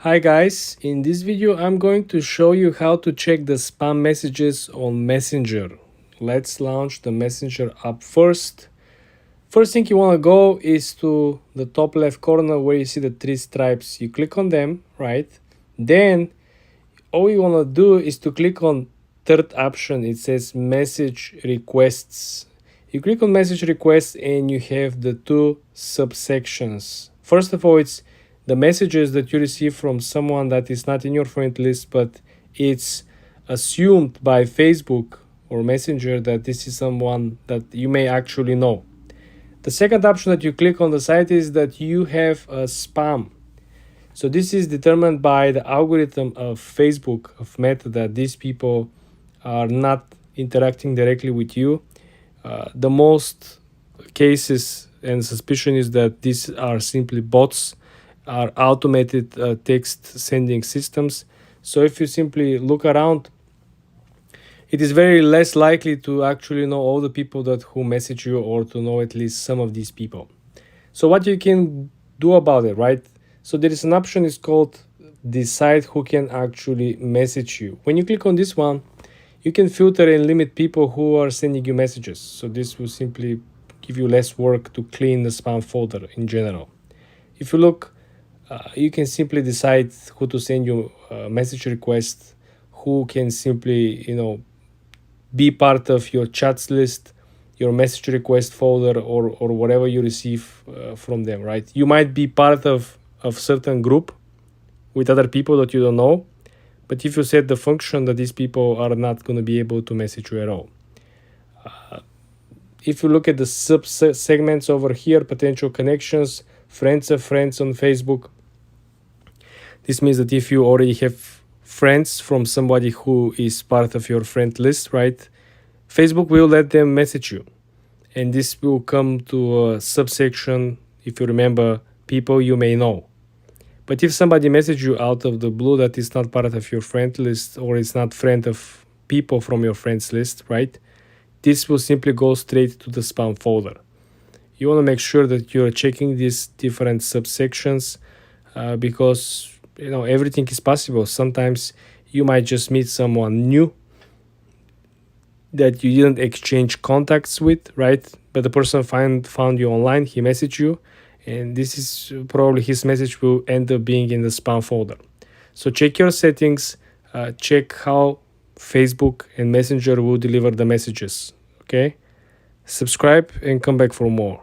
Hi guys, in this video I'm going to show you how to check the spam messages on Messenger. Let's launch the Messenger app first. First thing you want to go is to the top left corner where you see the three stripes. You click on them, right? Then all you want to do is to click on third option. It says message requests. You click on message requests and you have the two subsections. First of all, it's the messages that you receive from someone that is not in your friend list, but it's assumed by Facebook or Messenger that this is someone that you may actually know. The second option that you click on the site is that you have a spam. So this is determined by the algorithm of Facebook, of Meta, that these people are not interacting directly with you. The most cases and suspicion is that these are simply bots, are automated text sending systems. So if you simply look around, it is very less likely to actually know all the people that who message you, or to know at least some of these people. So what you can do about it, right? So there is an option, it's called decide who can actually message you. When you click on this one, you can filter and limit people who are sending you messages. So this will simply give you less work to clean the spam folder in general. If you look, you can simply decide who to send you a message request, who can simply, be part of your chats list, your message request folder, or whatever you receive from them, right? You might be part of certain group with other people that you don't know, but if you set the function that these people are not going to be able to message you at all. If you look at the sub-segments over here, potential connections, friends of friends on Facebook, this means that if you already have friends from somebody who is part of your friend list, right, Facebook will let them message you. And this will come to a subsection, if you remember, people you may know. But if somebody messages you out of the blue that is not part of your friend list, or is not friend of people from your friends list, right, this will simply go straight to the spam folder. You want to make sure that you're checking these different subsections because everything is possible. Sometimes you might just meet someone new that you didn't exchange contacts with, right? But the person found you online, he messaged you, and this is probably his message will end up being in the spam folder. So check your settings, check how Facebook and Messenger will deliver the messages, okay? Subscribe and come back for more.